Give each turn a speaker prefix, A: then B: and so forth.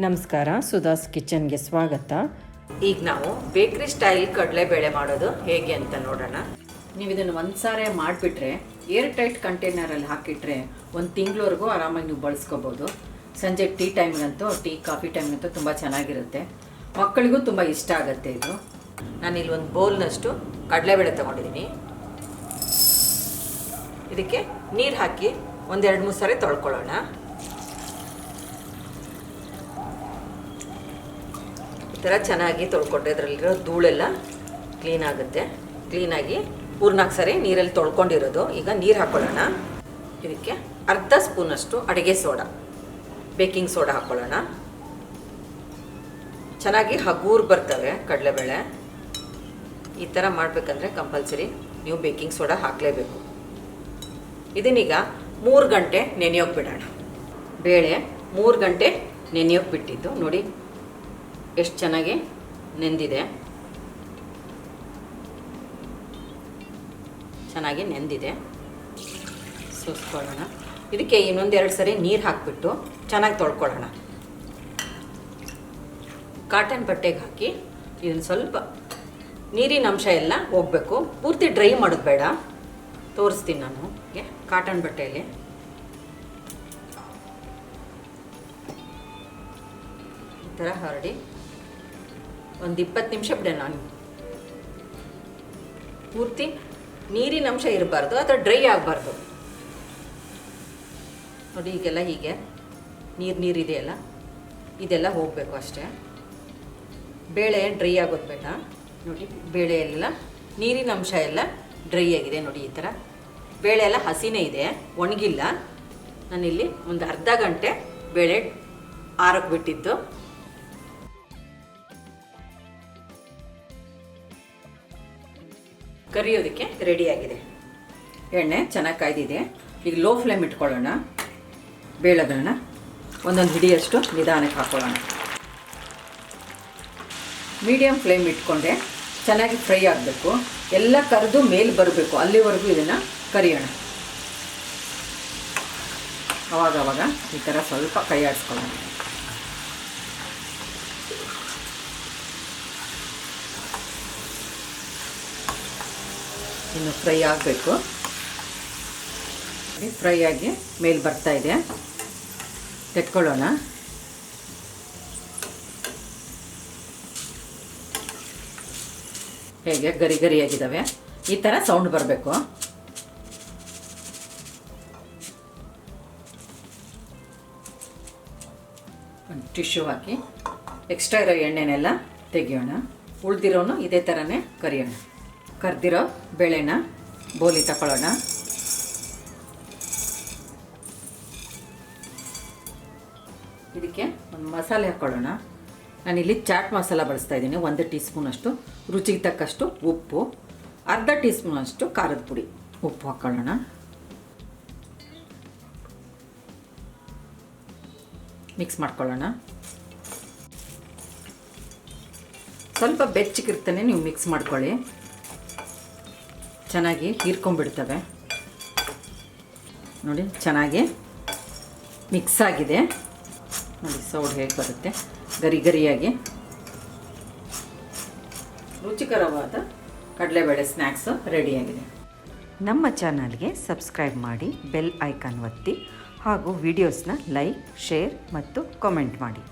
A: ನಮಸ್ಕಾರ, ಸುಧಾಸ್ ಕಿಚನ್ಗೆ ಸ್ವಾಗತ.
B: ಈಗ ನಾವು ಬೇಕ್ರಿ ಸ್ಟೈಲ್ ಕಡಲೆಬೇಳೆ ಮಾಡೋದು ಹೇಗೆ ಅಂತ ನೋಡೋಣ.
A: ನೀವು ಇದನ್ನು ಒಂದು ಸಾರಿ ಮಾಡಿಬಿಟ್ರೆ ಏರ್ ಟೈಟ್ ಕಂಟೈನರಲ್ಲಿ ಹಾಕಿಟ್ರೆ ಒಂದು ತಿಂಗಳವರೆಗೂ ಆರಾಮಾಗಿ ನೀವು ಬಳಸ್ಕೋಬೋದು. ಸಂಜೆ ಟೀ ಟೈಮ್ಗಂತೂ ಕಾಫಿ ಟೈಮ್ಗಂತೂ ತುಂಬ ಚೆನ್ನಾಗಿರುತ್ತೆ. ಮಕ್ಕಳಿಗೂ ತುಂಬ ಇಷ್ಟ ಆಗುತ್ತೆ ಇದು.
B: ನಾನಿಲ್ಲಿ ಒಂದು ಬೌಲ್ನಷ್ಟು ಕಡಲೆಬೇಳೆ ತೊಗೊಂಡಿದ್ದೀನಿ. ಇದಕ್ಕೆ ನೀರು ಹಾಕಿ ಒಂದು 2-3 ಸಾರಿ ತೊಳ್ಕೊಳ್ಳೋಣ. ಈ ಥರ ಚೆನ್ನಾಗಿ ತೊಳ್ಕೊಂಡ್ರೆ ಇದರಲ್ಲಿರೋ ಧೂಳೆಲ್ಲ ಕ್ಲೀನ್ ಆಗುತ್ತೆ. ಕ್ಲೀನಾಗಿ 3-4 ಸಾರಿ ನೀರಲ್ಲಿ ತೊಳ್ಕೊಂಡಿರೋದು. ಈಗ ನೀರು ಹಾಕ್ಕೊಳ್ಳೋಣ. ಇದಕ್ಕೆ ಅರ್ಧ ಸ್ಪೂನಷ್ಟು ಅಡುಗೆ ಸೋಡಾ, ಬೇಕಿಂಗ್ ಸೋಡಾ ಹಾಕ್ಕೊಳ್ಳೋಣ. ಚೆನ್ನಾಗಿ ಹಗೂರು ಬರ್ತವೆ ಕಡಲೆಬೇಳೆ. ಈ ಥರ ಮಾಡಬೇಕಂದ್ರೆ ಕಂಪಲ್ಸರಿ ನೀವು ಬೇಕಿಂಗ್ ಸೋಡಾ ಹಾಕಲೇಬೇಕು. ಇದನ್ನೀಗ 3 ಗಂಟೆ ನೆನೆಯೋಕೆ ಬಿಡೋಣ. ಬೇಳೆ 3 ಗಂಟೆ ನೆನೆಯೋಕೆ ಬಿಟ್ಟಿದ್ದು ನೋಡಿ ಎಷ್ಟು ಚೆನ್ನಾಗಿ ನೆಂದಿದೆ. ಚೆನ್ನಾಗಿ ನೆಂದಿದೆ. ಸೋಸ್ಕೊಳ್ಳೋಣ. ಇದಕ್ಕೆ ಇನ್ನೊಂದೆರಡು ಸರಿ ನೀರು ಹಾಕಿಬಿಟ್ಟು ಚೆನ್ನಾಗಿ ತೊಳ್ಕೊಳ್ಳೋಣ. ಕಾಟನ್ ಬಟ್ಟೆಗೆ ಹಾಕಿ ಇದನ್ನು ಸ್ವಲ್ಪ ನೀರಿನ ಅಂಶ ಎಲ್ಲ ಹೋಗಬೇಕು. ಪೂರ್ತಿ ಡ್ರೈ ಮಾಡೋದು ಬೇಡ. ತೋರಿಸ್ತೀನಿ ನಾನು. ಕಾಟನ್ ಬಟ್ಟೆಯಲ್ಲಿ ಈ ಥರ ಹರಡಿ ಒಂದು 20 ನಿಮಿಷ ಬಿಡೋಣ. ನಾನು ಪೂರ್ತಿ ನೀರಿನ ಅಂಶ ಇರಬಾರ್ದು ಅಥವಾ ಡ್ರೈ ಆಗಬಾರ್ದು. ನೋಡಿ ಈಗೆಲ್ಲ ಹೀಗೆ ನೀರಿದೆಯಲ್ಲ, ಇದೆಲ್ಲ ಹೋಗಬೇಕು ಅಷ್ಟೇ. ಬೇಳೆ ಡ್ರೈ ಆಗೋದು ಬೇಡ. ನೋಡಿ ಬೇಳೆ ಎಲ್ಲ ನೀರಿನ ಅಂಶ ಎಲ್ಲ ಡ್ರೈ ಆಗಿದೆ. ನೋಡಿ ಈ ಥರ ಬೇಳೆ ಎಲ್ಲ ಹಸಿನೇ ಇದೆ, ಒಣಗಿಲ್ಲ. ನಾನಿಲ್ಲಿ ಒಂದು ಅರ್ಧ ಗಂಟೆ ಬೇಳೆ ಆರಕ್ಕೆ ಬಿಟ್ಟಿದ್ದು. ಕರಿಯೋದಕ್ಕೆ ರೆಡಿಯಾಗಿದೆ. ಎಣ್ಣೆ ಚೆನ್ನಾಗಿ ಕಾಯ್ದಿದೆ. ಈಗ ಲೋ ಫ್ಲೇಮ್ ಇಟ್ಕೊಳ್ಳೋಣ. ಬೇಳೆಗಳನ್ನ ಒಂದೊಂದು ಹಿಡಿಯಷ್ಟು ನಿಧಾನಕ್ಕೆ ಹಾಕ್ಕೊಳ್ಳೋಣ. ಮೀಡಿಯಮ್ ಫ್ಲೇಮ್ ಇಟ್ಕೊಂಡೆ ಚೆನ್ನಾಗಿ ಫ್ರೈ ಆಗಬೇಕು. ಎಲ್ಲ ಕರೆದು ಮೇಲೆ ಬರಬೇಕು. ಅಲ್ಲಿವರೆಗೂ ಇದನ್ನು ಕರಿಯೋಣ. ಅವಾಗವಾಗ ಈ ಥರ ಸ್ವಲ್ಪ ಕೈ ಆಡಿಸ್ಕೊಳ್ಳೋಣ. ಇನ್ನು ಫ್ರೈ ಆಗಬೇಕು. ಫ್ರೈ ಆಗಿ ಮೇಲೆ ಬರ್ತಾ ಇದೆ. ತೆಕ್ಕೊಳ್ಳೋಣ. ಹೇಗೆ ಗರಿ ಗರಿಯಾಗಿದ್ದಾವೆ. ಈ ಥರ ಸೌಂಡ್ ಬರಬೇಕು. ಒಂದು ಟಿಶ್ಯೂ ಹಾಕಿ ಎಕ್ಸ್ಟ್ರಾ ಇರೋ ಎಣ್ಣೆನೆಲ್ಲ ತೆಗಿಯೋಣ. ಉಳಿದಿರೋನು ಇದೇ ಥರನೇ ಕರಿಯೋಣ. ಕರ್ದಿರೋ ಬೇಳೆನ ಬೋಲಿ ತಗೊಳ್ಳೋಣ. ಇದಕ್ಕೆ ಒಂದು ಮಸಾಲೆ ಹಾಕ್ಕೊಳ್ಳೋಣ. ನಾನಿಲ್ಲಿ ಚಾಟ್ ಮಸಾಲ ಬಳಸ್ತಾ ಇದ್ದೀನಿ. 1 ಟೀ ಸ್ಪೂನಷ್ಟು, ರುಚಿಗೆ ತಕ್ಕಷ್ಟು ಉಪ್ಪು, ಅರ್ಧ ಟೀ ಸ್ಪೂನಷ್ಟು ಖಾರದ ಪುಡಿ, ಉಪ್ಪು ಹಾಕ್ಕೊಳ್ಳೋಣ. ಮಿಕ್ಸ್ ಮಾಡ್ಕೊಳ್ಳೋಣ. ಸ್ವಲ್ಪ ಬೆಚ್ಚಗಿರ್ತಾನೆ ನೀವು ಮಿಕ್ಸ್ ಮಾಡ್ಕೊಳ್ಳಿ. ಚೆನ್ನಾಗಿ ಹೀರ್ಕೊಂಡ್ಬಿಡ್ತವೆ. ನೋಡಿ ಚೆನ್ನಾಗಿ ಮಿಕ್ಸ್ ಆಗಿದೆ. ನೋಡಿ ಸೌಂಡ್ ಹೇಗೆ ಬರುತ್ತೆ, ಗರಿ ಗರಿಯಾಗಿ. ರುಚಿಕರವಾದ ಕಡಲೆಬೇಳೆ ಸ್ನ್ಯಾಕ್ಸು ರೆಡಿಯಾಗಿದೆ.
C: ನಮ್ಮ ಚಾನಲ್ಗೆ ಸಬ್ಸ್ಕ್ರೈಬ್ ಮಾಡಿ, ಬೆಲ್ ಐಕಾನ್ ಒತ್ತಿ ಹಾಗೂ ವಿಡಿಯೋಸ್ನ ಲೈಕ್, ಶೇರ್ ಮತ್ತು ಕಾಮೆಂಟ್ ಮಾಡಿ.